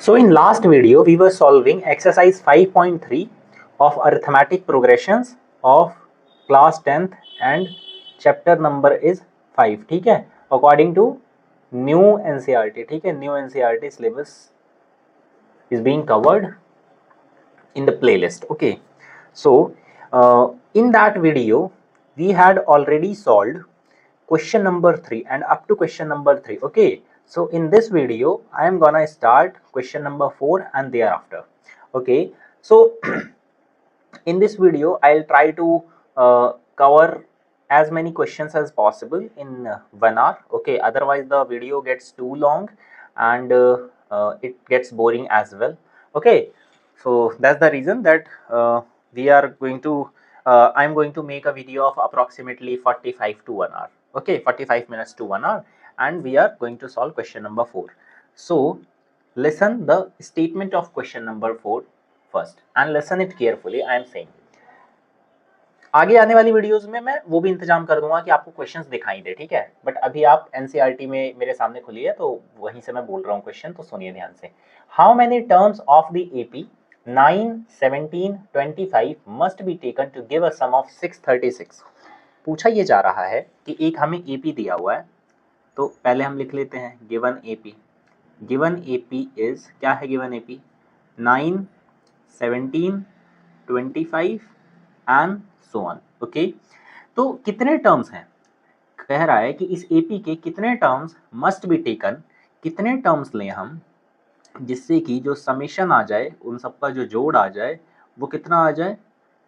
So in last video we were solving exercise 5.3 of arithmetic progressions of class 10th and chapter number is 5. ठीक है, according to new NCERT. ठीक है, new NCERT syllabus is being covered in the playlist. Okay, so in that video we had already solved question number 3 and up to question number 3. Okay, so in this video I am gonna start question number 4 and thereafter. Okay, so in this video I'll try to cover as many questions as possible in 1 hour. Okay, otherwise the video gets too long and it gets boring as well. Okay, so that's the reason that we are going to I'm going to make a video of approximately 45 to 1 hour. Okay, 45 minutes to 1 hour, and we are going to solve question number 4. So listen the statement of question number 4 first and listen it carefully. I am saying आगे आने वाली videos में मैं वो भी इंतजाम कर दूंगा कि आपको क्वेश्चंस दिखाई दे, ठीक है, बट अभी आप एनसीईआरटी में मेरे सामने खुली है तो वहीं से मैं बोल रहा हूँ क्वेश्चन, तो सुनिए ध्यान से. How many terms of the AP 9, 17, 25 must be taken to give a some of 636. पूछा ये जा रहा है कि एक हमें एपी दिया हुआ है, तो पहले हम लिख लेते हैं given AP. Given AP is क्या है? Given AP 9, 17, 25 and so on. Okay, तो कितने टर्म्स हैं? कह रहा है कि इस एपी के कितने टर्म्स मस्ट बी टेकन, कितने टर्म्स लें हम जिससे कि जो समेशन आ जाए, उन सबका जो जोड़ आ जाए वो कितना आ जाए?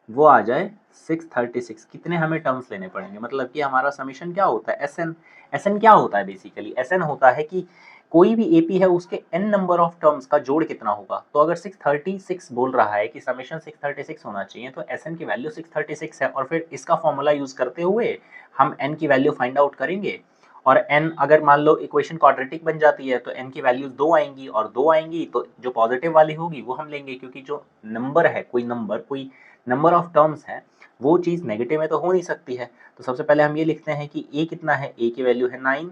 वो आ जाए 636. कितने हमें टर्म्स लेने पड़ेंगे? मतलब कि हमारा समेशन क्या होता है? एसएन. एसएन क्या होता है? बेसिकली एसएन होता है कि कोई भी एपी है उसके n नंबर ऑफ टर्म्स का जोड़ कितना होगा. तो अगर 636 बोल रहा है कि समेशन 636 होना चाहिए, तो एसएन की वैल्यू 636 है, और फिर इसका फॉर्मूला यूज करते हुए हम n की वैल्यू फाइंड आउट करेंगे. और n अगर मान लो इक्वेशन क्वाड्रेटिक बन जाती है तो n की वैल्यूज 2 आएंगी, और 2 आएंगी तो जो पॉजिटिव वाली होगी वो हम लेंगे, क्योंकि जो नंबर है, कोई नंबर ऑफ टर्म्स है, वो चीज़ नेगेटिव में तो हो नहीं सकती है. तो सबसे पहले हम ये लिखते हैं कि a कितना है? a की वैल्यू है 9,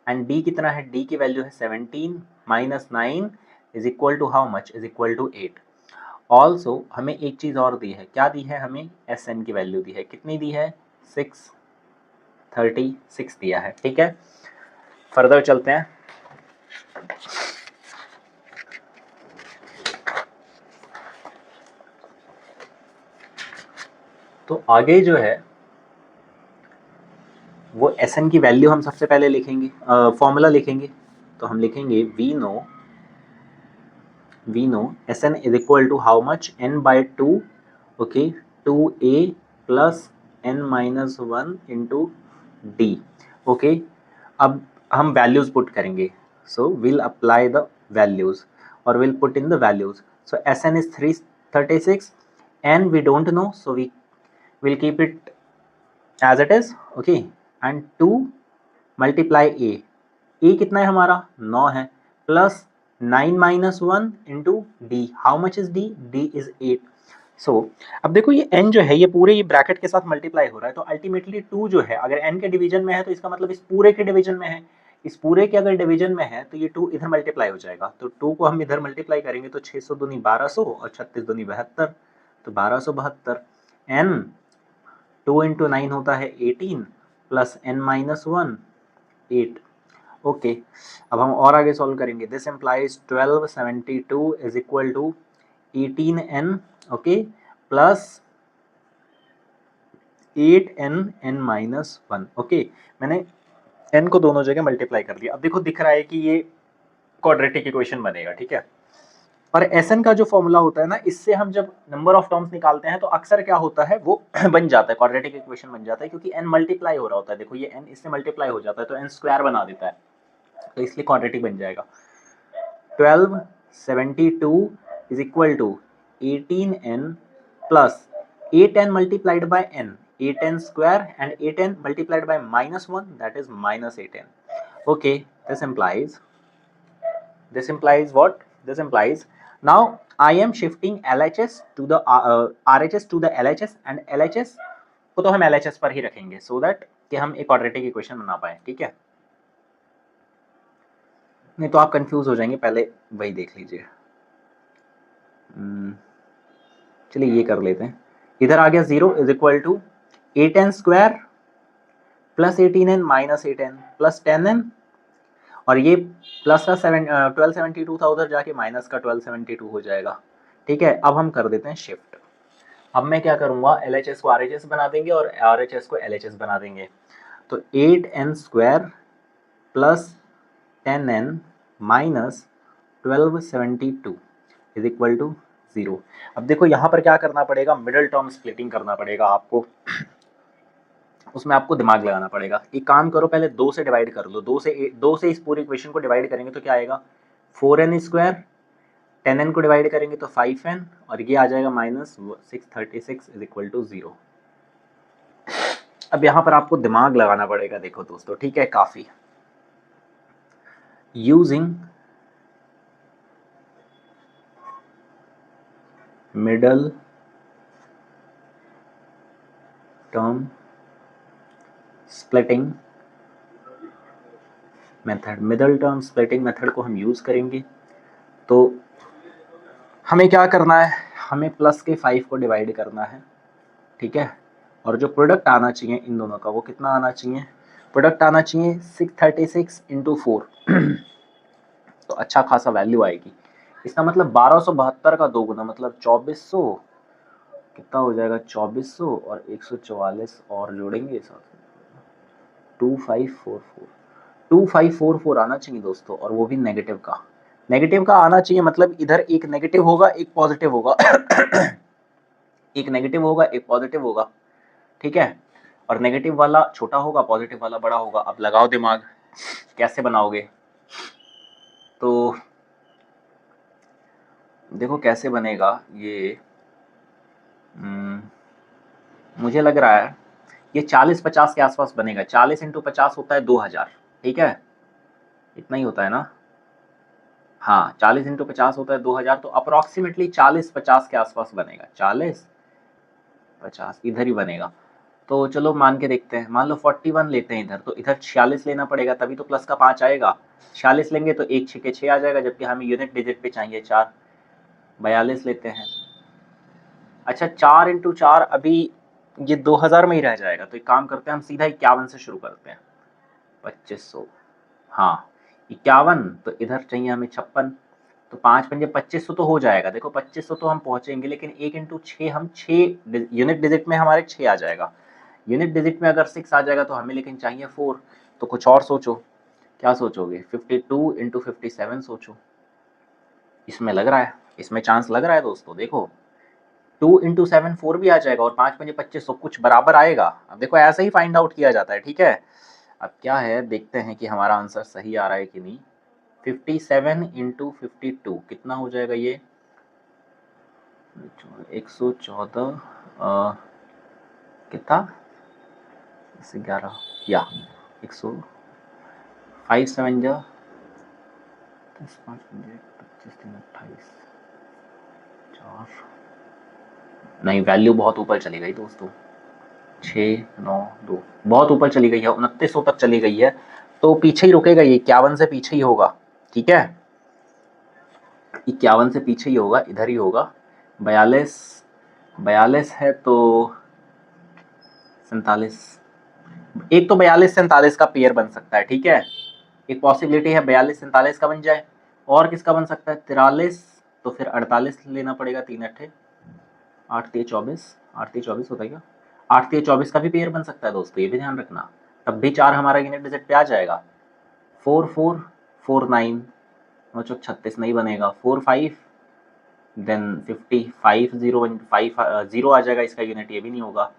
एंड d कितना है? d की वैल्यू है 17 minus 9 is equal to how much? Is equal to 8. Also हमें एक चीज़ और दी है. क्या दी है? हमें एस एन की वैल्यू दी है. कितनी दी है? 636 दिया है. ठीक है, फर्दर चलते हैं. तो आगे जो है वो एस एन की वैल्यू हम सबसे पहले लिखेंगे, फॉर्मूला लिखेंगे. तो हम लिखेंगे we know S N is equal to how much? n by 2. Okay, 2a plus n minus 1 into D. Okay, अब हम वैल्यूज पुट करेंगे. So will apply the values और will put in the values. So S N is 336, n we don't know, so we will keep it as it is. okay, and 2 multiply a. a कितना है हमारा? 9 है, plus 9 minus 1 into D. How much is d? d is 8. सो अब देखो ये n जो है ये पूरे ये ब्रैकेट के साथ मल्टीप्लाई हो रहा है, तो अल्टीमेटली 2 जो है अगर n के डिवीजन में है तो इसका मतलब इस पूरे के डिवीजन में है. इस पूरे के अगर डिवीजन में है तो ये 2 इधर मल्टीप्लाई हो जाएगा. तो 2 को हम इधर मल्टीप्लाई करेंगे तो 600 दूनी 1200 और 36 दूनी 72, तो 1272. n 2 इंटू 9 होता है 18 प्लस n माइनस 1 8. ओके, अब हम और आगे सॉल्व करेंगे. This implies 1272 is equal to 18n. Okay, plus 8n n minus 1. Okay, मैंने n को दोनों जगह मल्टीप्लाई कर दिया. अब देखो दिख रहा है कि ये क्वाड्रेटिक इक्वेशन बनेगा. ठीक है, और एसएन का जो फॉर्मूला होता है ना, इससे हम जब नंबर ऑफ टर्म्स निकालते हैं तो अक्सर क्या होता है वो बन जाता है, क्वाड्रेटिक इक्वेशन बन जाता है, क्योंकि n मल्टीप्लाई हो रहा होता है. देखो ये n इससे मल्टीप्लाई हो जाता है तो n स्क्वायर बना देता है, तो इसलिए क्वाड्रेटिक बन जाएगा. 1272 is equal to 18n plus 8n multiplied by n, 8n square, and 8n multiplied by minus 1, that is minus 8n. Okay, this implies what? This implies now I am shifting LHS to the RHS to the LHS, and LHS को तो हम LHS पर ही रखेंगे so that कि हम एक quadratic equation बना पाए. ठीक है, नहीं तो आप कंफ्यूज हो जाएंगे, पहले वही देख लीजिए. चलिए ये कर लेते हैं, इधर आ गया 0 is equal to 8n square plus 18n minus 8n plus 10n, और ये प्लस का 1272 था उधर जाके माइनस का 1272 हो जाएगा। ठीक है, अब हम कर देते हैं शिफ्ट। अब मैं क्या करूँगा, LHS को RHS बना देंगे और RHS को LHS बना देंगे। तो 8n square plus 10n minus 1272 is equal to 0। अब देखो यहाँ पर क्या करना पड़ेगा, मिडिल टर्म स्प्लिटिंग करना पड़ेगा आपको, उसमें आपको दिमाग लगाना पड़ेगा। एक काम करो, पहले 2 से डिवाइड कर लो, 2 से इस पूरी इक्वेशन को डिवाइड करेंगे तो क्या आएगा 4n स्क्वायर, 10n को डिवाइड करेंगे तो 5n, और ये आ जाएगा माइनस 636 इज इक्वल टू 0। अब यहाँ पर आपको दिमाग लगाना पड़ेगा, देखो दोस्तों, ठीक है, काफ़ी using middle term splitting method, middle term splitting method को हम यूज़ करेंगे। तो हमें क्या करना है, हमें प्लस के 5 को डिवाइड करना है, ठीक है, और जो प्रोडक्ट आना चाहिए इन दोनों का वो कितना आना चाहिए, प्रोडक्ट आना चाहिए 636 इंटू 4 तो अच्छा खासा वैल्यू आएगी। इसका मतलब 1272 का 2 गुना मतलब 2400, कितना हो जाएगा 2400 और 144 और जोड़ेंगे साथ में 2544 आना चाहिए दोस्तों, और वो भी नेगेटिव का आना चाहिए। मतलब इधर एक नेगेटिव होगा एक पॉजिटिव होगा एक नेगेटिव होगा एक पॉजिटिव होगा, ठीक है, और नेगेटिव वाला छोटा होगा पॉजिटिव वाला बड़ा होगा। अब लगाओ दिमाग, कैसे बनाओगे, तो देखो कैसे बनेगा ये। मुझे लग रहा है ये 40-50 के आसपास बनेगा। 40 इंटू 50 होता है 2000, ठीक है, इतना ही होता है ना, हाँ 40 इंटू 50 होता है 2000, तो अप्रोक्सीमेटली 40-50 के आसपास बनेगा, 40-50 इधर ही बनेगा। तो चलो मान के देखते हैं, मान लो 41 लेते हैं इधर, तो इधर 46 लेना पड़ेगा तभी तो प्लस का 5 आएगा। 46 लेंगे तो 1 6 के 6 आ जाएगा, जबकि हमें यूनिट डिजिट पे चाहिए 4। 42 लेते हैं, अच्छा 4 इंटू 4 अभी ये 2000 में ही रह जाएगा। तो एक काम करते हैं, हम सीधा 51 से शुरू करते हैं, 2500, हाँ 51, तो इधर चाहिए हमें 56, तो 5 पंजे 2500 तो हो जाएगा। देखो 2500 तो हम पहुंचेंगे, लेकिन 1 इंटू 6 हम 6 यूनिट डिजिट में हमारे 6 आ जाएगा। यूनिट डिजिट में अगर 6 आ जाएगा तो हमें लेकिन चाहिए 4, तो कुछ और सोचो, क्या सोचोगे, 52 इंटू 57 सोचो। इसमें लग रहा है, इसमें चांस लग रहा है दोस्तों। देखो 2 इंटू 7 4 भी आ जाएगा, और 5 पंजे 2500 कुछ बराबर आएगा। अब देखो ऐसे ही फाइंड आउट किया जाता है, ठीक है। अब क्या है, देखते हैं कि हमारा आंसर सही आ रहा है कि नहीं। 57 इंटू 52 कितना हो जाएगा ये, 114 कितना 11 या 100 5 7 जा 10 5 25 3 28 4, नहीं वैल्यू बहुत ऊपर चली गई दोस्तों, 6 9 2 बहुत ऊपर चली गई है, 2900 तक चली गई है। तो पीछे ही रुकेगा ये, 51 से पीछे ही होगा, ठीक है, 51 से पीछे ही होगा, इधर ही होगा। 42 है तो 47, एक तो 42 47 का पेयर बन सकता है, ठीक है, एक पॉसिबिलिटी है 42 47 का बन जाए। और किसका बन सकता है, 43, तो फिर 48 लेना पड़ेगा, 3 अट्ठे 8 3 24, 8 3 24 होता है क्या, 8 3 24 का भी पेयर बन सकता है दोस्तों, ये भी ध्यान रखना। तब भी 4 हमारा यूनिट डिजिट पे आ जाएगा। 4 4 4 9 9 चौक 36 नहीं बनेगा। 4 5 देन 55 0 5 0 आ जाएगा इसका यूनिट, ये भी नहीं होगा।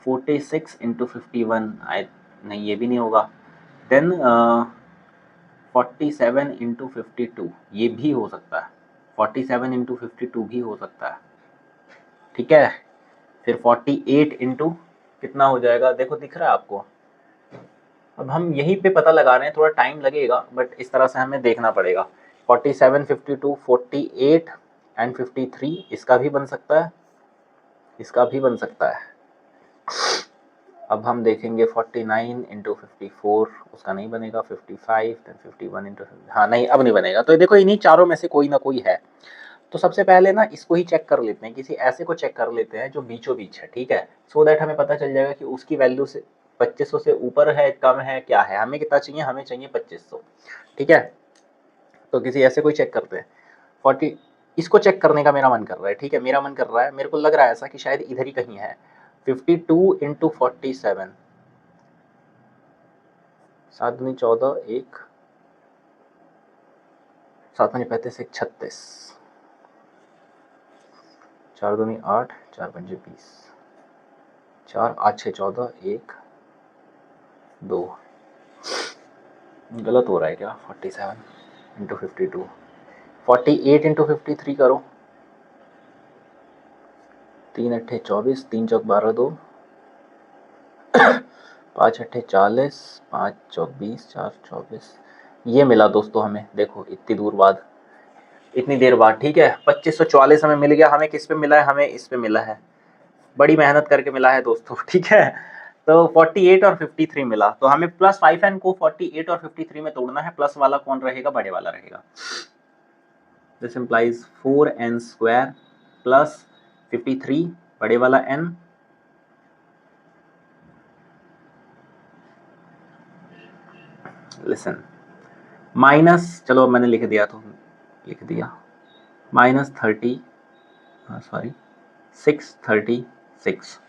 46 इंटू 51 नहीं ये भी नहीं होगा। देन 47 इंटू 52 ये भी हो सकता है, 47 इंटू 52 भी हो सकता है, ठीक है। फिर 48 इंटू कितना हो जाएगा, देखो दिख रहा है आपको। अब हम यहीं पे पता लगा रहे हैं, थोड़ा टाइम लगेगा, बट इस तरह से हमें देखना पड़ेगा। 47 52 48 एंड 53 इसका भी बन सकता है, इसका भी बन सकता है। अब हम देखेंगे 49 इंटू 54 उसका नहीं बनेगा, 55 देन 51 इंटू, हाँ नहीं अब नहीं बनेगा। तो देखो इन्हीं चारों में से कोई ना कोई है। तो सबसे पहले ना इसको ही चेक कर लेते हैं, किसी ऐसे को चेक कर लेते हैं जो बीचों बीच है, ठीक है, सो दैट हमें पता चल जाएगा कि उसकी वैल्यू से 2500 से ऊपर है, कम है, क्या है। हमें कितना चाहिए, हमें चाहिए 2500, ठीक है। तो किसी ऐसे को ही चेक करते हैं। 40 इसको चेक करने का मेरा मन कर रहा है, ठीक है, मेरा मन कर रहा है, मेरे को लग रहा है ऐसा कि शायद इधर ही कहीं है। 52 इंटू 47, 7 दूनी 14, 1 7 पंजे 35, 1 36, 4 दूनी 8, 4 पंजे 20, 4 8 6 14, 1 2। गलत हो रहा है क्या? 47 इंटू 52, 48 इंटू 53 करो। 3 अट्ठे 24, 3 चौक 12, 2 5 अट्ठे 40, 5 चौक 20, 4 24। ये मिला दोस्तों हमें, देखो इतनी दूर बाद, इतनी देर बाद, ठीक है। 2544 हमें मिल गया। हमें किस पे मिला है? हमें इस पे मिला है, बड़ी मेहनत करके मिला है दोस्तों, ठीक है। तो 48 और 53 मिला, तो हमें प्लस 5n को 48 और 53 में तोड़ना है। प्लस वाला कौन रहेगा? बड़े वाला रहेगा। This implies 4n square plus 53 बड़े वाला n लिसन माइनस, चलो मैंने लिख दिया तो लिख दिया, माइनस 30 सॉरी 636,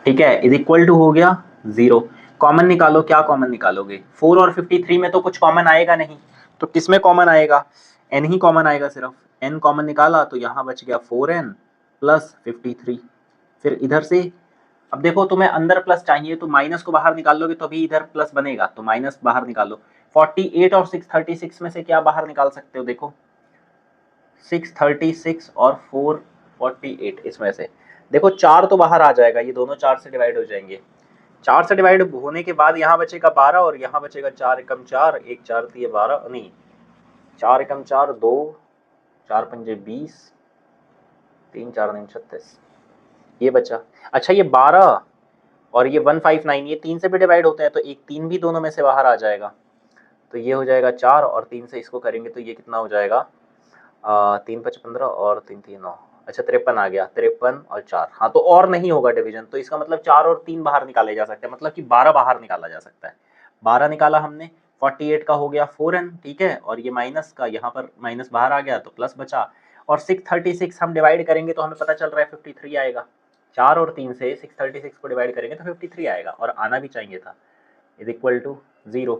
ठीक है, इज इक्वल टू हो गया 0। कॉमन निकालो, क्या कॉमन निकालोगे? 4 और 53 में तो कुछ कॉमन आएगा नहीं, तो किस में कॉमन आएगा? n ही कॉमन आएगा सिर्फ। n कॉमन निकाला तो यहाँ बच गया 4n प्लस 53। फिर इधर से अब देखो, तुम्हें अंदर प्लस चाहिए तो माइनस को बाहर निकाल लोगे तो भी इधर प्लस बनेगा, तो माइनस बाहर निकालो। 48 और 636 में से क्या बाहर निकाल सकते हो? देखो 636 और 448, इसमें से देखो 4 तो बाहर आ जाएगा, ये दोनों 4 से डिवाइड हो जाएंगे। 4 से डिवाइड होने के बाद यहाँ बचेगा 12 और यहाँ बचेगा 4 एकम 4, 1 4 दिए 12, नहीं 4 एकम 4, 2 4 पंजे 20, 3 4 9 36, ये बचा। अच्छा ये 12 और ये 159 ये 3 से भी डिवाइड होते हैं, तो एक 3 भी दोनों में से बाहर आ जाएगा, तो ये हो जाएगा 4 और 3 से इसको करेंगे तो ये कितना हो जाएगा? 3 5 15 और 3 3 9, अच्छा 53 आ गया, 53 और 4, हाँ तो और नहीं होगा डिवीजन, तो इसका मतलब 4 और 3 बाहर निकाले जा सकते हैं, मतलब कि 12 बाहर निकाला जा सकता है। 12 निकाला हमने, 48 का हो गया 4n, ठीक है, और ये माइनस का यहाँ पर माइनस बाहर आ गया तो प्लस बचा, और 636 हम डिवाइड करेंगे तो हमें पता चल रहा है 53 आएगा। 4 और 3 से 636 को डिवाइड करेंगे तो 53 आएगा, और आना भी चाहिए था, is equal to 0।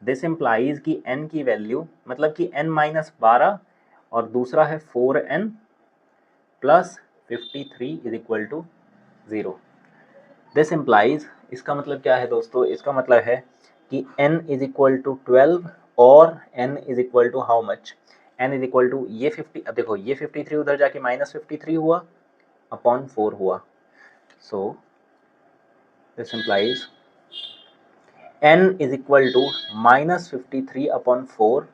This implies कि n की वैल्यू, मतलब कि n माइनस 12 और दूसरा है 4n plus 53 is equal to 0। This implies, इसका मतलब क्या है दोस्तों? इसका मतलब है कि n इज इक्वल टू 12 और n is equal to how much? n is equal to ये 50, अब देखो ये 53 उधर जाके माइनस 53 हुआ अपॉन 4 हुआ, so this implies n is equal to minus 53 upon 4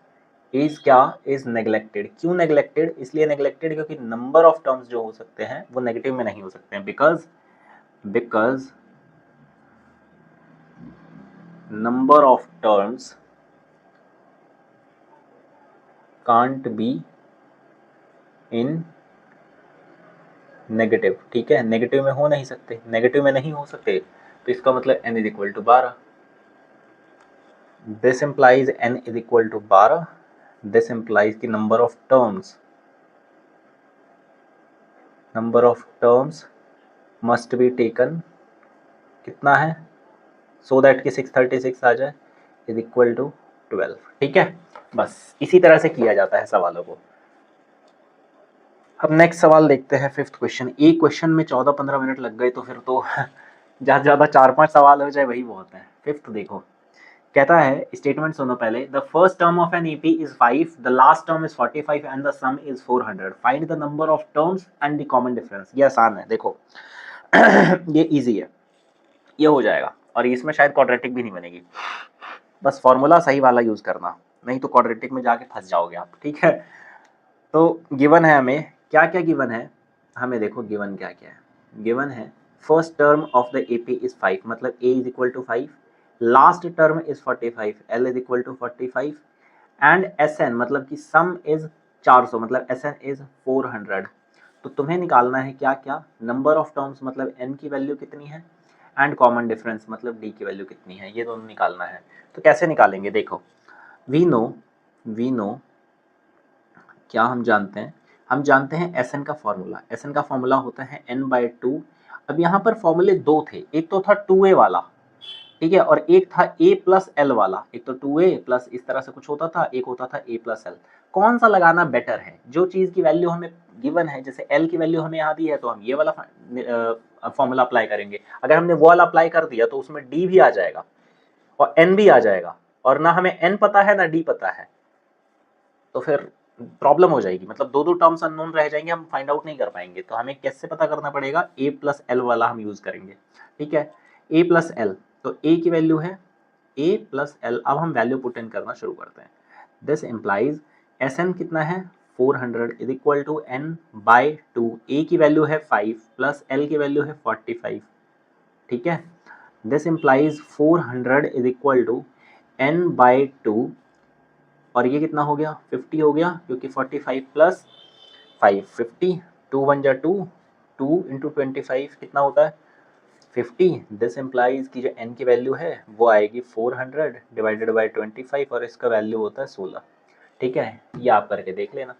is क्या? Is neglected. क्यों नेग्लेक्टेड? इसलिए नेग्लेक्टेड क्योंकि नंबर ऑफ टर्म्स जो हो सकते हैं वो नेगेटिव में नहीं हो सकते हैं, because number of terms can't be in negative, ठीक है, नेगेटिव में हो नहीं सकते, नेगेटिव में नहीं हो सकते, तो इसका मतलब n is equal to 12। This implies n is equal to 12, this implies की number of terms must be taken, कितना है? सो दैट कि 636 आ जाए इज इक्वल टू 12, ठीक है। बस इसी तरह से किया जाता है सवालों को। अब नेक्स्ट सवाल देखते हैं, फिफ्थ क्वेश्चन। एक क्वेश्चन में 14-15 मिनट लग गए तो फिर तो ज़्यादा ज़्यादा 4-5 सवाल हो जाए वही बहुत है। फिफ्थ देखो, कहता है, स्टेटमेंट सुनो पहले। The first term of an AP is 5, the last term is 45 and the some is 400, find the number of terms and the common difference. ये आसान है, देखो ये इजी है, ये हो जाएगा, और इसमें शायद क्वाड्रेटिक भी नहीं बनेगी, बस फॉर्मूला सही वाला यूज करना, नहीं तो क्वाड्रेटिक में जाके फंस जाओगे आप, ठीक है। तो गिवन है हमें, क्या क्या गिवन है हमें, देखो गिवन क्या क्या है। गिवन है first term of the AP is 5, मतलब a is equal to 5, last term is 45, L is equal to 45 and Sn मतलब कि सम इज 400 मतलब Sn इज 400। तो तुम्हें निकालना है क्या क्या, नंबर ऑफ टर्म्स मतलब n की वैल्यू कितनी है एंड कॉमन डिफरेंस मतलब d की वैल्यू कितनी है, ये दोनों निकालना है। तो कैसे निकालेंगे, देखो वी नो क्या हम जानते हैं Sn का फॉर्मूला, Sn का फॉर्मूला होता है n/2। अब यहाँ पर फॉर्मूले दो थे, एक तो था 2a वाला, ठीक है, और एक था a प्लस एल वाला। एक तो 2a प्लस इस तरह से कुछ होता था, एक होता था a प्लस एल। कौन सा लगाना बेटर है, जो चीज़ की वैल्यू हमें गिवन है, जैसे l की वैल्यू हमें यहाँ दी है तो हम ये वाला फॉर्मूला अप्लाई करेंगे। अगर हमने वो वाला अप्लाई कर दिया तो उसमें d भी आ जाएगा और n भी आ जाएगा, और ना हमें n पता है ना d पता है, तो फिर प्रॉब्लम हो जाएगी, मतलब दो दो टर्म्स अननोन रह जाएंगे, हम फाइंड आउट नहीं कर पाएंगे। तो हमें कैसे पता करना पड़ेगा, a प्लस एल वाला हम यूज करेंगे, ठीक है, a प्लस एल। तो a की वैल्यू है a प्लस एल। अब हम वैल्यू पुट इन करना शुरू करते हैं। दिस इम्प्लाइज Sn कितना है 400 is equal to n/2। a की वैल्यू है 5 प्लस l की वैल्यू है 45, ठीक है। This implies 400 is equal to n/2, और ये कितना हो गया 50 हो गया, क्योंकि 45 प्लस 5 50, 2 1 जा 2, 2 इंटू 25 कितना होता है 50। दिस इम्प्लाइज की जो n की वैल्यू है वो आएगी 400 डिवाइडेड बाई 25, और इसका वैल्यू होता है 16, ठीक है। ये आप करके देख लेना,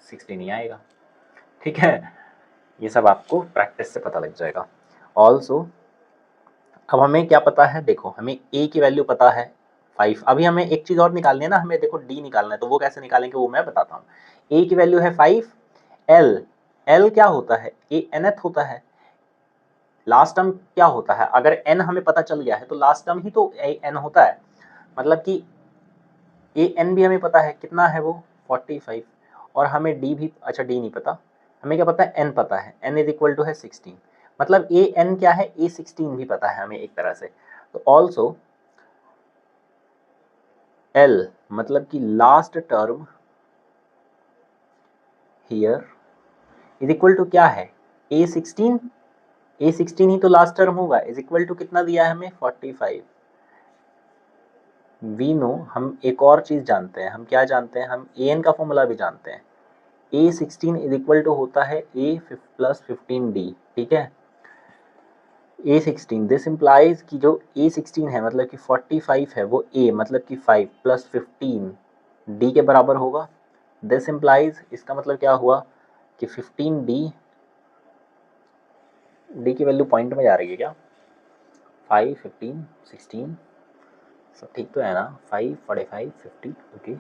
60 नहीं आएगा, ठीक है। ये सब आपको प्रैक्टिस से पता लग जाएगा। ऑल्सो अब हमें क्या पता है, देखो हमें a की वैल्यू पता है 5। अभी हमें एक चीज़ और निकालनी है ना, हमें देखो d निकालना है, तो वो कैसे निकालेंगे वो मैं बताता हूँ। a की वैल्यू है 5, l क्या होता है, a nth होता है, लास्ट टर्म क्या होता है, अगर n हमें पता चल गया है तो लास्ट टर्म ही तो n होता है, मतलब कि an भी हमें पता है कितना है वो 45, और हमें d भी, अच्छा d नहीं पता, हमें क्या पता है n पता है, n इज इक्वल टू है 16, मतलब an क्या है a16 भी पता है हमें एक तरह से। तो ऑल्सो l मतलब कि last term here is equal to क्या है a16, a16 ही तो लास्ट टर्म होगा, इज इक्वल टू कितना दिया है हमें 45। वी नो हम एक और चीज जानते हैं, हम क्या जानते हैं, हम an का फॉर्मूला भी जानते हैं, a16 इज इक्वल टू होता है a प्लस 15d, ठीक है। a16 दिस इम्प्लाइज कि जो a16 है मतलब कि 45 है, वो a मतलब कि 5 प्लस 15 d के बराबर होगा। दिस इम्प्लाइज, इसका मतलब क्या हुआ कि 15d, d की वैल्यू पॉइंट में जा रही है क्या, 5 15 16, सब ठीक तो है ना, 5 45 50, ओके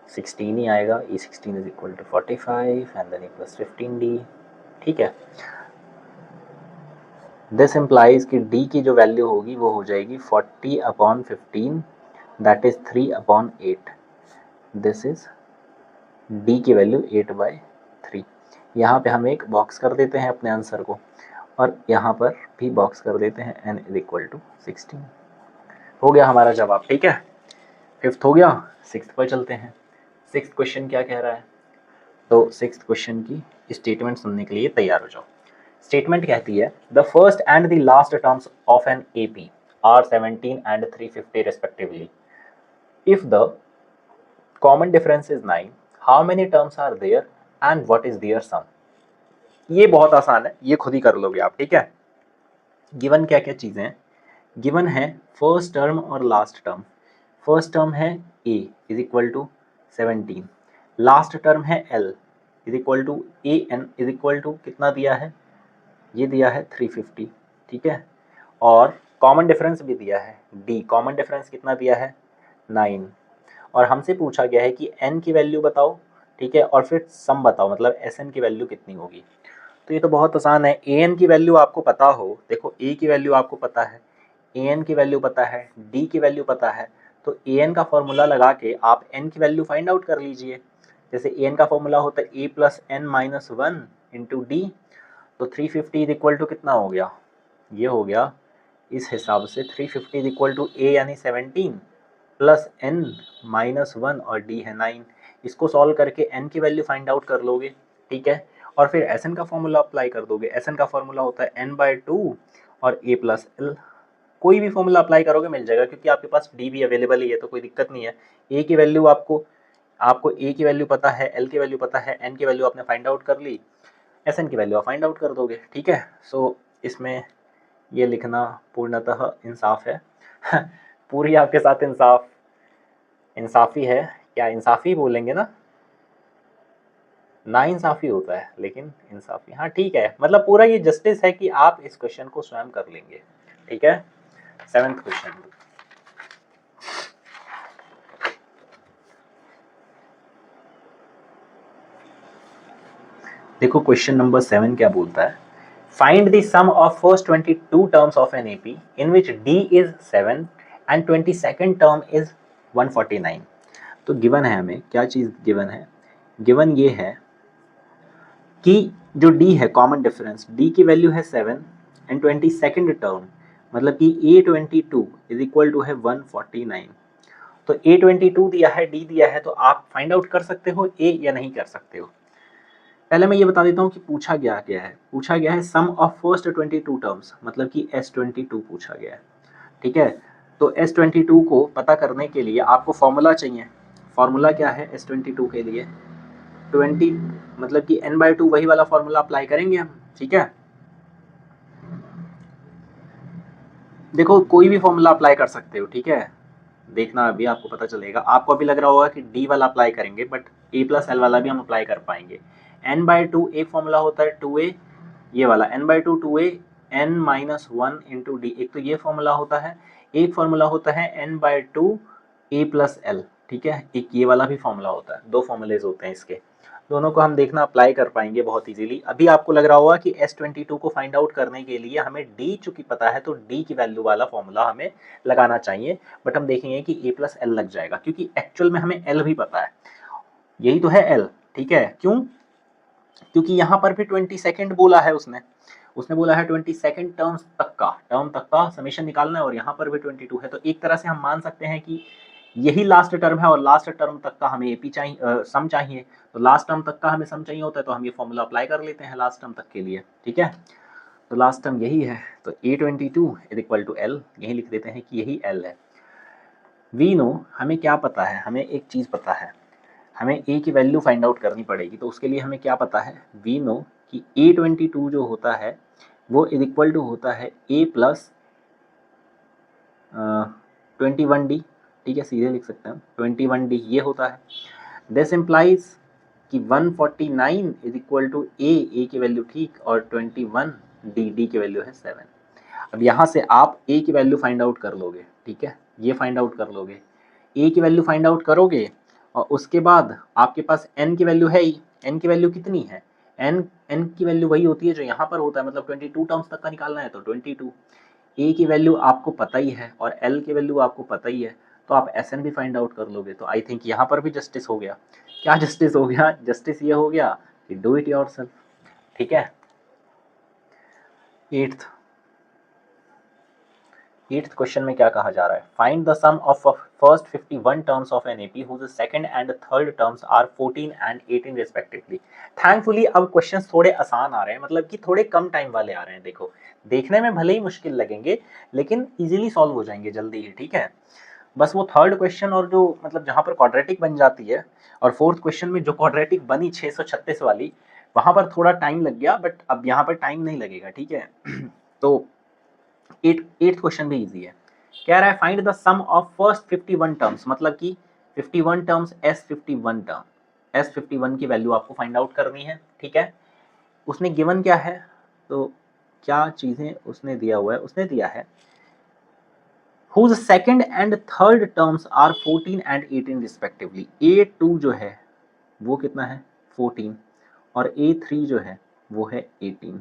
16 ही आएगा, e16 is equal to 45 and then e plus 15d, ठीक है। दिस इम्प्लाइज कि d की जो वैल्यू होगी वो हो जाएगी 40/15, that is 3/8। This is d की वैल्यू 8/3। यहाँ पे हम एक बॉक्स कर देते हैं अपने आंसर को, और यहाँ पर भी बॉक्स कर देते हैं n इज इक्वल टू 16। हो गया हमारा जवाब, ठीक है। फिफ्थ हो गया, सिक्स्थ पर चलते हैं। सिक्स्थ क्वेश्चन क्या कह रहा है, तो सिक्स्थ क्वेश्चन की स्टेटमेंट सुनने के लिए तैयार हो जाओ। स्टेटमेंट कहती है the first and the last terms of an AP are 17 and 350 respectively. If the common difference is 9, how many terms are there and what is their sum. ये बहुत आसान है, ये खुद ही कर लोगे आप, ठीक है। गिवन क्या क्या चीजें हैं, गिवन है फर्स्ट टर्म और लास्ट टर्म। फर्स्ट टर्म है a is equal to 17, last term है l is equal to a n is equal to कितना दिया है, ये दिया है 350, ठीक है। और कॉमन डिफरेंस भी दिया है d, कॉमन डिफरेंस कितना दिया है 9, और हमसे पूछा गया है कि n की वैल्यू बताओ, ठीक है, और फिर सम बताओ, मतलब Sn की वैल्यू कितनी होगी। तो ये तो बहुत आसान है, an की वैल्यू आपको पता हो, देखो a की वैल्यू आपको पता है, an की वैल्यू पता है, d की वैल्यू पता है, तो an का फॉर्मूला लगा के आप n की वैल्यू फाइंड आउट कर लीजिए। जैसे an का फॉर्मूला होता है a plus n minus 1 into D, तो 350 इज इक्वल टू कितना हो गया, ये हो गया इस हिसाब से 350 इज इक्वल टू a यानी 17 प्लस n माइनस 1 और d है 9। इसको सॉल्व करके n की वैल्यू फाइंड आउट कर लोगे, ठीक है, और फिर Sn का फॉर्मूला अप्लाई कर दोगे। Sn का फॉर्मूला होता है n/2 और a प्लस एल, कोई भी फॉर्मूला अप्लाई करोगे मिल जाएगा, क्योंकि आपके पास डी भी अवेलेबल ही है, तो कोई दिक्कत नहीं है। ए की वैल्यू आपको ए की वैल्यू पता है, एल की वैल्यू पता है, एन की वैल्यू आपने फाइंड आउट कर ली, एस एन की वैल्यू आप फाइंड आउट कर दोगे, ठीक है। सो इसमें ये लिखना पूर्णतः इंसाफ है पूरी आपके साथ इंसाफी है, क्या इंसाफी बोलेंगे ना इंसाफी होता है लेकिन इंसाफी, हाँ ठीक है, मतलब पूरा ये जस्टिस है कि आप इस क्वेश्चन को स्वयं कर लेंगे, ठीक है। 7th क्वेश्चन, देखो क्वेश्चन नंबर 7 क्या बोलता है, find the sum of first 22 terms of an AP in which D is 7 and 22nd term is 149। तो गिवन है, हमें क्या चीज गिवन है, गिवन ये है कि जो डी है कॉमन डिफरेंस, डी की वैल्यू है 7 एंड 22nd टर्म मतलब कि A22 इज इक्वल टू है 149। तो A22 दिया है, डी दिया है, तो आप फाइंड आउट कर सकते हो ए या नहीं कर सकते हो। पहले मैं ये बता देता हूँ कि पूछा गया क्या है, पूछा गया है सम ऑफ फर्स्ट 22 टर्म्स, मतलब कि S22 पूछा गया है, ठीक है। तो S22 को पता करने के लिए आपको फॉर्मूला चाहिए। फॉर्मूला क्या है S22 के लिए, 20 मतलब कि n/2 वही वाला फॉर्मूला अप्लाई करेंगे हम, ठीक है। देखो कोई भी फॉर्मूला अप्लाई कर सकते हो, ठीक है, देखना अभी आपको पता चलेगा। आपको अभी लग रहा होगा कि डी वाला अप्लाई करेंगे, बट A+L वाला भी हम अप्लाई कर पाएंगे। n/2 एक फॉर्मूला होता है 2a, ये वाला n/2 2a n-1 into D, एक तो ये फॉर्मूला होता है, एक फॉर्मूला होता है n/2 A+L, ठीक है, एक ये वाला भी फॉर्मूला होता है, दो फॉर्मूलेज होते हैं इसके, दोनों को हम देखना अप्लाई कर पाएंगे बहुत इजीली। अभी आपको लग रहा होगा कि S22 को फाइंड आउट करने के लिए हमें D चूंकि पता है, तो D की वैल्यू वाला फॉर्मूला हमें लगाना चाहिए, बट हम देखेंगे कि A+L लग जाएगा, क्योंकि एक्चुअल में हमें L भी पता है, यही तो है L, ठीक है। क्यों, क्योंकि यहाँ पर भी 22nd बोला है उसने बोला है 22nd टर्म तक का समेशन निकालना है, और यहाँ पर भी 22 है, तो एक तरह से हम मान सकते हैं कि यही लास्ट टर्म है, और लास्ट टर्म तक का हमें एपी चाहिए, सम चाहिए, तो लास्ट टर्म तक का हमें सम चाहिए होता है, तो हम ये फॉर्मूला अप्लाई कर लेते हैं लास्ट टर्म तक के लिए, ठीक है। तो लास्ट टर्म यही है, तो A22 is equal to L, यही लिख देते हैं कि यही L है। वी नो, हमें क्या पता है, हमें एक चीज़ पता है, हमें A की वैल्यू फाइंड आउट करनी पड़ेगी, तो उसके लिए हमें क्या पता है, वी नो कि A22 जो होता है वो इज इक्वल टू होता है A+21D, ठीक है, सीधे लिख सकते हैं 21D ये होता है। दिस इम्प्लाइज कि 149 इज इक्वल टू ए की वैल्यू ठीक, और 21 डी की वैल्यू है 7। अब यहाँ से आप ए की वैल्यू फाइंड आउट कर लोगे, ठीक है, ये फाइंड आउट कर लोगे, ए की वैल्यू फाइंड आउट करोगे, और उसके बाद आपके पास एन की वैल्यू है ही, एन की वैल्यू कितनी है, एन की वैल्यू वही होती है जो यहाँ पर होता है, मतलब 22 टर्म्स तक का निकालना है तो 22, ए की वैल्यू आपको पता ही है और एल की वैल्यू आपको पता ही है, तो आप एस एन भी फाइंड आउट कर लोगे। तो आई थिंक यहाँ पर भी जस्टिस हो गया। क्या जस्टिस हो गया, जस्टिस ये हो गया कि डू इट योरसेल्फ, ठीक है। एट्थ क्वेश्चन में क्या कहा जा रहा है, find the sum of first 51 terms of an AP whose second and third terms are 14 and 18 respectively. Thankfully अब क्वेश्चंस थोड़े आसान आ रहे हैं, मतलब कि थोड़े कम टाइम वाले आ रहे हैं। देखो देखने में भले ही मुश्किल लगेंगे लेकिन इजीली सॉल्व हो जाएंगे जल्दी ही, ठीक है। बस वो थर्ड क्वेश्चन और जो मतलब जहां पर क्वाड्रेटिक बन जाती है, और फोर्थ क्वेश्चन में जो क्वाड्रेटिक बनी 636 वाली, वहां पर थोड़ा टाइम लग गया, बट अब यहाँ पर टाइम नहीं लगेगा, ठीक है। तो एट्थ क्वेश्चन भी इजी है, कह रहा है find the sum of first 51 terms, मतलब कि 51 टर्म्स S51 की वैल्यू आपको फाइंड आउट करनी है, ठीक है। उसने गिवन क्या है, तो क्या चीजें उसने दिया हुआ है, उसने दिया है whose second and third terms are 14 and 18 respectively। A2 जो है वो कितना है 14, और A3 जो है वो है 18,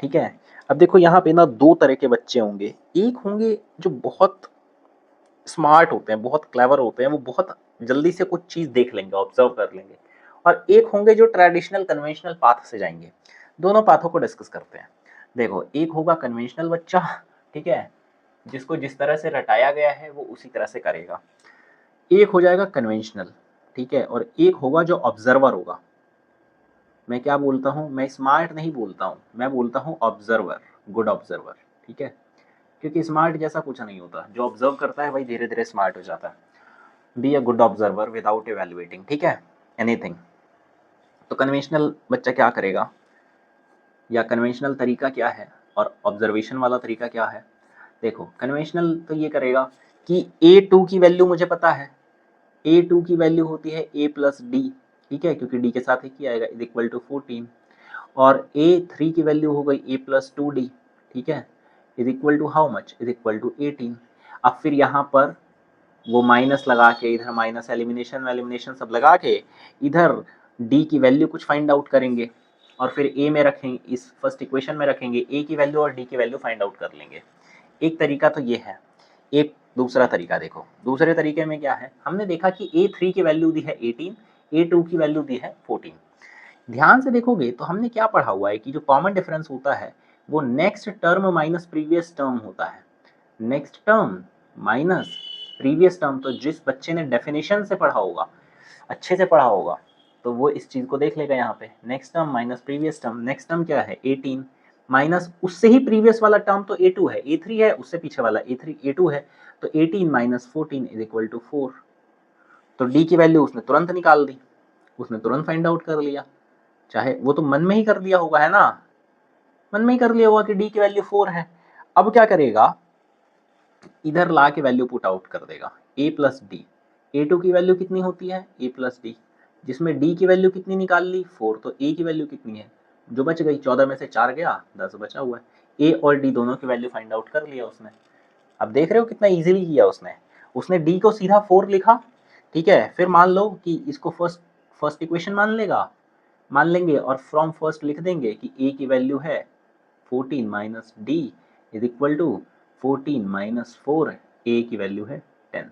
ठीक है। अब देखो यहाँ पे ना दो तरह के बच्चे होंगे, एक होंगे जो बहुत स्मार्ट होते हैं, बहुत क्लेवर होते हैं, वो बहुत जल्दी से कुछ चीज़ देख लेंगे, ऑब्जर्व कर लेंगे, और एक होंगे जो ट्रेडिशनल कन्वेंशनल पाथ से जाएंगे। दोनों पाथों को डिस्कस करते हैं। देखो एक होगा कन्वेंशनल बच्चा, ठीक है, जिसको जिस तरह से रटाया गया है वो उसी तरह से करेगा, एक हो जाएगा कन्वेंशनल, ठीक है, और एक होगा जो ऑब्जर्वर होगा। मैं क्या बोलता हूँ, मैं स्मार्ट नहीं बोलता हूँ, मैं बोलता हूँ ऑब्जर्वर, गुड ऑब्जर्वर, ठीक है। क्योंकि स्मार्ट जैसा कुछ नहीं होता, जो ऑब्जर्व करता है वही धीरे धीरे स्मार्ट हो जाता है। Be a good observer without evaluating, ठीक है, एनीथिंग। तो कन्वेंशनल बच्चा क्या करेगा, या कन्वेंशनल तरीका क्या है और ऑब्जर्वेशन वाला तरीका क्या है। देखो कन्वेंशनल तो ये करेगा कि A2 की वैल्यू मुझे पता है, A2 की वैल्यू होती है A प्लस डी, ठीक है, क्योंकि डी के साथ एक ही आएगा, इज इक्वल टू 14। और A3 की वैल्यू हो गई A प्लस 2D, ठीक है, is equal to how much, is equal to 18। अब फिर यहाँ पर वो माइनस लगा के, इधर माइनस एलिमिनेशन वेलिमिनेशन सब लगा के इधर डी की वैल्यू कुछ फाइंड आउट करेंगे और फिर ए में रखेंगे, इस फर्स्ट इक्वेशन में रखेंगे ए की वैल्यू और डी की वैल्यू फाइंड आउट कर लेंगे। एक तरीका तो ये है। एक दूसरा तरीका देखो, दूसरे तरीके में क्या है, हमने देखा कि A3 की वैल्यू दी है 18, A2 की वैल्यू दी है 14। ध्यान से देखोगे तो हमने क्या पढ़ा हुआ है कि जो कॉमन डिफरेंस होता है वो next term minus previous term होता है। Next term minus previous term, तो जिस बच्चे ने डेफिनेशन से पढ़ा होगा, अच्छे से पढ़ा होगा, तो वो इस चीज को देख लेगा यहाँ पे, next term minus previous term. Next term क्या है 18 माइनस उससे ही प्रीवियस वाला टर्म तो A2 है, A3 है, उससे पीछे वाला A3 A2 है, तो 18 माइनस 14 इज इक्वल टू 4। तो डी की वैल्यू उसने तुरंत निकाल दी, उसने तुरंत फाइंड आउट कर लिया, चाहे वो तो मन में ही कर दिया होगा, है ना, मन में ही कर लिया होगा कि डी की वैल्यू 4 है। अब क्या करेगा, इधर ला के वैल्यू पुट आउट कर देगा a प्लस डी। A2 की वैल्यू कितनी होती है a प्लस डी, जिसमें d की वैल्यू कितनी निकाल ली 4, तो a की वैल्यू कितनी है, जो बच गई 14 में से 4 गया 10 बचा हुआ है। a और d दोनों की वैल्यू फाइंड आउट कर लिया उसने। अब देख रहे हो कितना इजीली किया उसने, उसने d को सीधा 4 लिखा, ठीक है, फिर मान लो कि इसको फर्स्ट इक्वेशन मान लेंगे और फ्रॉम फर्स्ट लिख देंगे कि a की वैल्यू है 14 minus D is equal to 14 minus 4, ए की वैल्यू है 10।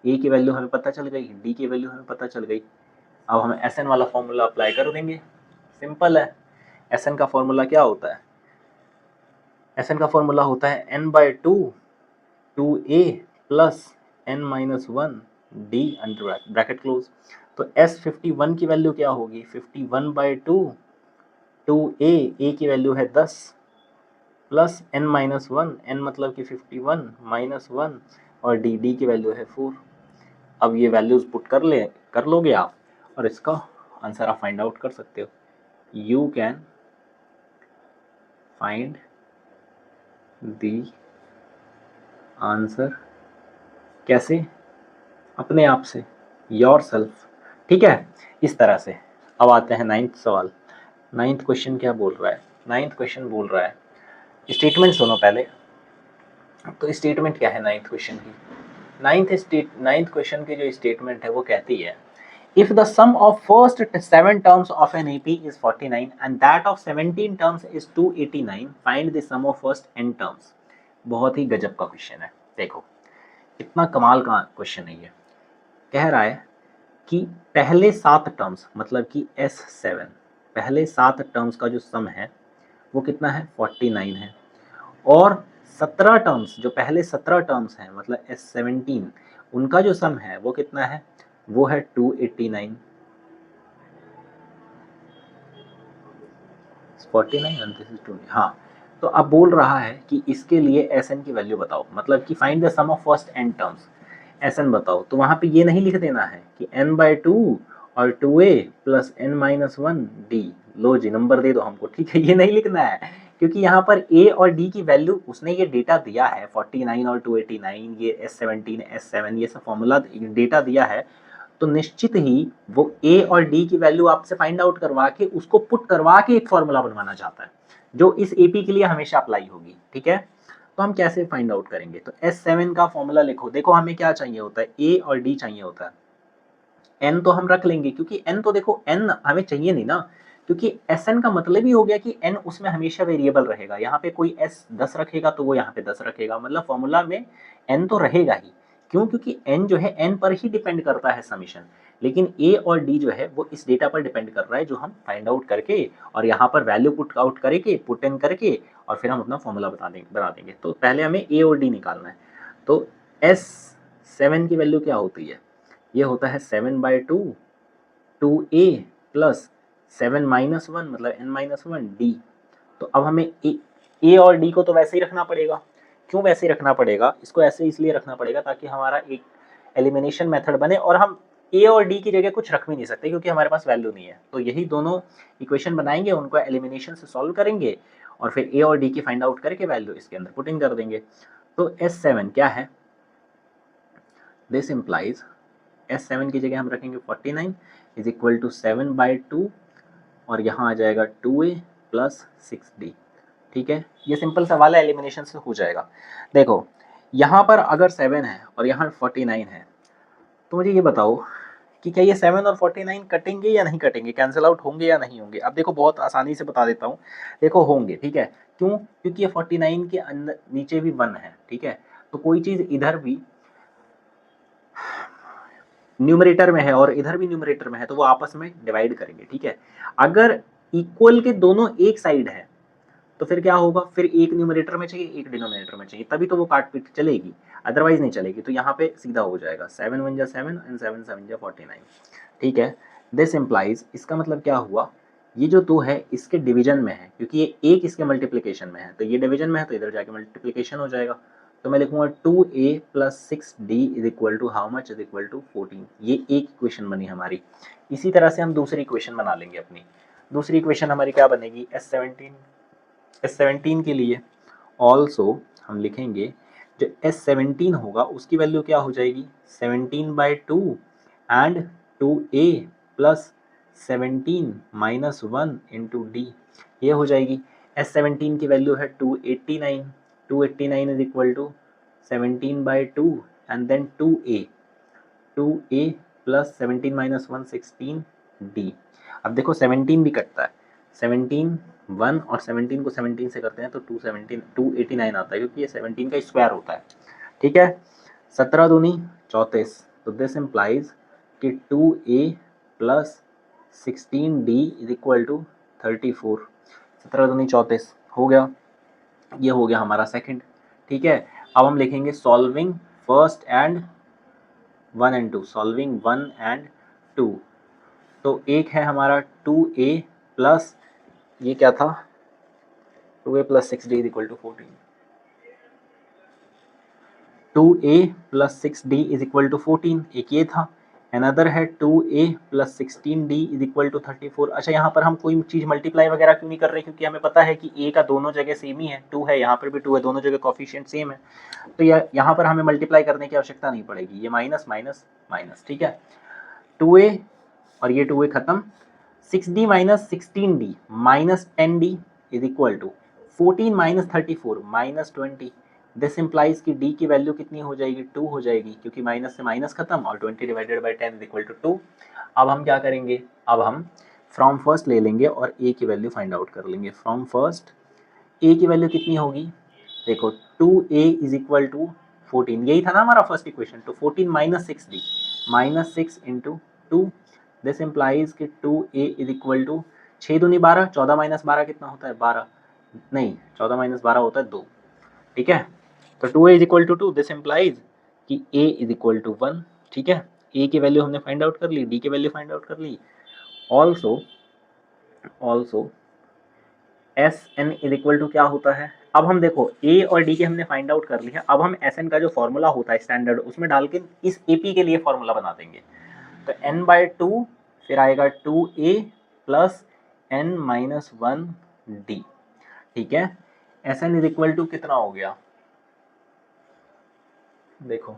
ए की वैल्यू हमें पता चल गई, डी की वैल्यू हमें पता चल गई। अब हम एस एन वाला फॉर्मूला अप्लाई कर देंगे, सिंपल है। एस एन का फॉर्मूला क्या होता है, एस एन का फॉर्मूला होता है n by two a plus n minus 1 d under bracket close. तो S51 की वैल्यू क्या होगी, 51 बाई टू ए की वैल्यू है 10 प्लस एन माइनस 1, एन मतलब कि 51 माइनस 1 और डी की वैल्यू है 4। अब ये वैल्यूज पुट कर लोगे आप और इसका आंसर आप फाइंड आउट कर सकते हो। You can find the answer, कैसे, अपने आप से, योर सेल्फ, ठीक है, इस तरह से। अब आते हैं 9th सवाल। 9th क्वेश्चन क्या बोल रहा है, 9th क्वेश्चन बोल रहा है, स्टेटमेंट सुनो पहले। तो स्टेटमेंट क्या है 9th क्वेश्चन की, 9th क्वेश्चन की जो स्टेटमेंट है वो कहती है, if the sum of first 7 terms of an AP is 49 and that of 17 terms is 289, find the sum of first n terms। बहुत ही गजब का क्वेश्चन है, देखो इतना कमाल का क्वेश्चन है ये। कह रहा है कि पहले 7 टर्म्स मतलब कि S7, पहले 7 टर्म्स का जो सम है वो कितना है 49 है, और 17 टर्म्स, जो पहले 17 टर्म्स हैं मतलब S17, उनका जो सम है वो कितना है, वो है 289। 49 and this is 2, हाँ। तो अब बोल रहा है कि इसके लिए Sn की वैल्यू बताओ, मतलब कि find the sum of first n terms, Sn बताओ। तो वहां पे ये नहीं लिख देना है कि n बाई 2 और 2a plus n minus 1 D, लो जी नंबर दे दो हमको, ठीक है, ये नहीं लिखना है, क्योंकि यहाँ पर a और d की वैल्यू उसने ये डेटा दिया है 49 और 289, ये S17 S7 ये सब फॉर्मूला डेटा दिया है, तो निश्चित ही वो a और d की वैल्यू आपसे फाइंड आउट करवा के उसको पुट करवा के एक फॉर्मूला बनवाना चाहता है जो इस AP के लिए हमेशा अप्लाई होगी, ठीक है। तो हम कैसे फाइंड आउट करेंगे, तो S7 का फॉर्मूला लिखो। देखो हमें क्या चाहिए होता है, a और d चाहिए होता है, n तो हम रख लेंगे क्योंकि n तो देखो n हमें चाहिए नहीं ना, क्योंकि Sn का मतलब ही हो गया कि n उसमें हमेशा वेरिएबल रहेगा। यहाँ पे कोई S 10 रखेगा तो वो यहाँ पे 10 रखेगा, मतलब फॉर्मूला में n तो रहेगा ही। क्यों, क्योंकि n जो है n पर ही डिपेंड करता है समीशन, लेकिन a और d जो है वो इस डेटा पर डिपेंड कर रहा है जो हम फाइंड आउट करके और यहाँ पर वैल्यू पुट आउट करके पुट इन करके और फिर हम अपना फॉर्मूला बना देंगे। तो पहले हमें a और d निकालना है। तो S7 की वैल्यू क्या होती है, ये होता है 7 बाई 2a प्लस 7 माइनस 1 मतलब n माइनस 1 डी। तो अब हमें a और d को तो वैसे ही रखना पड़ेगा क्यों वैसे रखना पड़ेगा, इसको ऐसे इसलिए रखना पड़ेगा ताकि हमारा एक एलिमिनेशन मेथड बने और हम ए और डी की जगह कुछ रख भी नहीं सकते क्योंकि हमारे पास वैल्यू नहीं है। तो यही दोनों इक्वेशन बनाएंगे, उनको एलिमिनेशन से सॉल्व करेंगे और फिर ए और डी की फाइंड आउट करके वैल्यू इसके अंदर पुट इन कर देंगे। तो S7 क्या है, दिस इम्प्लाइज S7 की जगह हम रखेंगे 49 इज इक्वल टू 7/2 और यहाँ आ जाएगा 2a प्लस 6d। ठीक है, ये सिंपल सा वाला एलिमिनेशन से हो जाएगा। देखो यहाँ पर अगर 7 है और यहाँ 49 है तो मुझे ये बताओ कि क्या ये 7 और 49 कटेंगे या नहीं कटेंगे, कैंसिल आउट होंगे या नहीं होंगे। अब देखो बहुत आसानी से बता देता हूँ, देखो होंगे। ठीक है, क्यों, क्योंकि ये 49 के अंदर नीचे भी 1 है। ठीक है, तो कोई चीज़ इधर भी न्यूमरेटर में है और इधर भी न्यूमरेटर में है तो वो आपस में डिवाइड करेंगे। ठीक है, अगर इक्वल के दोनों एक साइड है तो फिर क्या होगा, फिर एक न्यूमरेटर में चाहिए एक डिनोमिनेटर में चाहिए, तभी तो वो काट पीट चलेगी, अदरवाइज नहीं चलेगी। तो यहाँ पे सीधा हो जाएगा 7 1 जा 7 एंड 7 7 जा 49। ठीक है, दिस इम्प्लाइज, इसका मतलब क्या हुआ, ये जो 2 है इसके डिवीजन में है क्योंकि ये एक इसके मल्टीप्लिकेशन में है, तो ये डिवीजन में है तो इधर जाके मल्टीप्लिकेशन हो जाएगा। तो मैं लिखूंगा 2a plus 6d is equal to how much, is equal to 14। ये एक इक्वेशन बनी हमारी। इसी तरह से हम दूसरी इक्वेशन बना लेंगे अपनी। दूसरी इक्वेशन हमारी क्या बनेगी, S17 के लिए ऑल्सो हम लिखेंगे जो S17 होगा उसकी वैल्यू क्या हो जाएगी, 17/2 and 2a plus 17 minus 1 into d, ये हो जाएगी। S17 की वैल्यू है 289, 289 is equal to 17/2 and then 2a plus 17 minus 1 16d। अब देखो 17 भी कटता है, 17 1 और 17 को 17 से करते हैं तो 289 आता है क्योंकि ये 17 का स्क्वायर होता है। ठीक है, 17 दूनी 34, तो दिस इम्प्लाइज कि 2a plus 16d is equal to 34। 17 दूनी 34 हो गया, ये हो गया हमारा सेकंड। ठीक है, अब हम लिखेंगे solving first and 1 and 2, solving 1 and 2। तो एक है हमारा 2a प्लस, ये क्या था, 2a plus 6d is equal to 14, 2a plus 6d is equal to 14, एक ये था। अनदर है 2a plus 16d is equal to 34। अच्छा, यहाँ पर हम कोई चीज़ मल्टीप्लाई वगैरह क्यों नहीं कर रहे, क्योंकि हमें पता है कि a का दोनों जगह सेम ही है, 2 है यहाँ पर भी 2 है, दोनों जगह कॉफिशिएंट सेम है, तो यहाँ पर हमें मल्टीप्लाई करने की आवश्यकता नहीं पड़ेगी, ये माइनस माइनस माइनस। ठीक है, 2a और ये 2a खत्म, 6d minus 16d minus 10d is equal to 14 minus 34 minus 20। This implies की d की वैल्यू कितनी हो जाएगी, 2 हो जाएगी क्योंकि माइनस से माइनस खत्म और 20 divided by 10 is equal to 2। अब हम क्या करेंगे, अब हम फ्रॉम फर्स्ट ले लेंगे और a की वैल्यू फाइंड आउट कर लेंगे। फ्रॉम फर्स्ट a की वैल्यू कितनी होगी, देखो 2a इज इक्वल टू 14, यही था ना हमारा फर्स्ट इक्वेशन, तो 14 minus 6d minus 6 into 2। This implies कि 2a इज इक्वल टू 6 दूनी 12, 14 माइनस 12 कितना होता है 12, नहीं 14 माइनस 12 होता है 2। ठीक है, तो 2a is equal to 2, this implies कि a इज इक्वल टू 1। ठीक है, a की वैल्यू हमने फाइंड आउट कर ली, d की वैल्यू फाइंड आउट कर ली। Also Sn is equal to क्या होता है, अब हम देखो a और d के हमने फाइंड आउट कर लिया, अब हम Sn का जो फॉर्मूला होता है स्टैंडर्ड उसमें डाल के इस AP के लिए फॉर्मूला बना देंगे। तो n/2 फिर आएगा 2a plus n minus 1d। ठीक है, Sn इज इक्वल टू कितना हो गया, देखो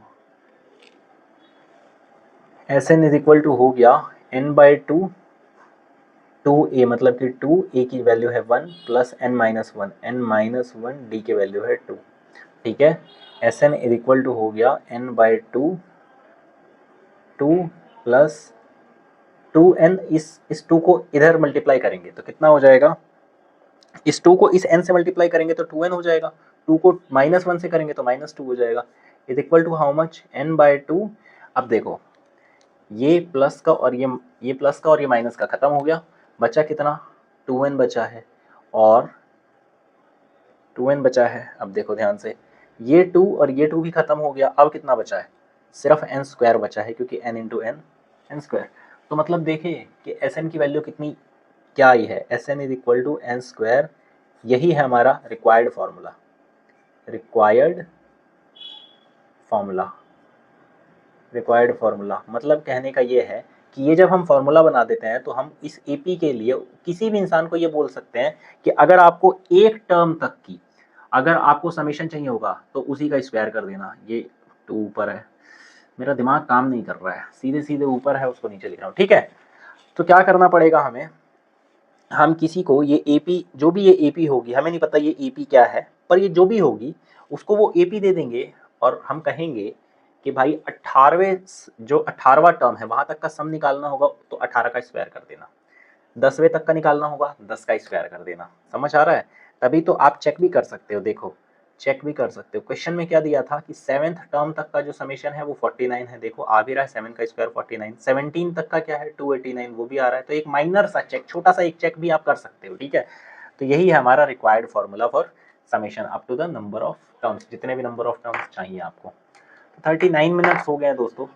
Sn इज इक्वल टू हो गया n/2, 2a मतलब कि 2a की वैल्यू है 1 plus n minus 1, n minus 1 d की वैल्यू है 2। ठीक है, Sn इज इक्वल टू हो गया n/2 2 प्लस 2n, इस 2 को इधर मल्टीप्लाई करेंगे तो कितना हो जाएगा, इस 2 को इस n से मल्टीप्लाई करेंगे तो 2n हो जाएगा, 2 को माइनस 1 से करेंगे तो माइनस 2 हो जाएगा, is equal to how much, n/2। अब देखो ये प्लस का और ये प्लस का और ये माइनस का खत्म हो गया, बचा कितना 2n बचा है और 2n बचा है। अब देखो ध्यान से, ये 2 और ये 2 भी खत्म हो गया, अब कितना बचा है, सिर्फ n स्क्वायर बचा है क्योंकि n into n n square. तो मतलब देखिए कि Sn की वैल्यू कितनी क्या आई है, Sn is equal to n square, यही है हमारा रिक्वायर्ड फार्मूला। रिक्वायर्ड फॉर्मूला मतलब कहने का ये है कि ये जब हम फॉर्मूला बना देते हैं तो हम इस एपी के लिए किसी भी इंसान को ये बोल सकते हैं कि अगर आपको एक टर्म तक की अगर आपको समेशन चाहिए होगा तो उसी का स्क्वायर कर देना। ये तो ऊपर है, मेरा दिमाग काम नहीं कर रहा है, सीधे सीधे ऊपर है उसको नीचे लिख रहा हूँ, ठीक है। तो क्या करना पड़ेगा हमें, हम किसी को ये एपी, जो भी ये एपी होगी, हमें नहीं पता ये एपी क्या है, पर ये जो भी होगी उसको वो एपी दे देंगे और हम कहेंगे कि भाई 18वें जो 18वां टर्म है वहां तक का सम निकालना होगा तो 18 का स्क्वायर कर देना, 10वें तक का निकालना होगा 10 का स्क्वायर कर देना। समझ आ रहा है? तभी तो आप चेक भी कर सकते हो, देखो चेक भी कर सकते हो। क्वेश्चन में क्या दिया था कि 7th टर्म तक का जो समेशन है वो 49 है, देखो आ भी रहा है 7 का स्क्वायर 49। 17 तक का क्या है 289, वो भी आ रहा है। तो एक माइनर सा चेक, छोटा सा एक चेक भी आप कर सकते हो, ठीक है। तो यही है हमारा required formula for summation up to the number of terms, जितने भी नंबर ऑफ टर्म्स चाहिए आपको। 39 मिनट्स हो गए हैं दोस्तों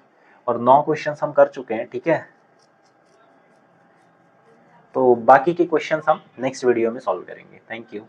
और 9 क्वेश्चन हम कर चुके हैं, ठीक है। तो बाकी के क्वेश्चंस हम नेक्स्ट वीडियो में सॉल्व करेंगे। Thank you.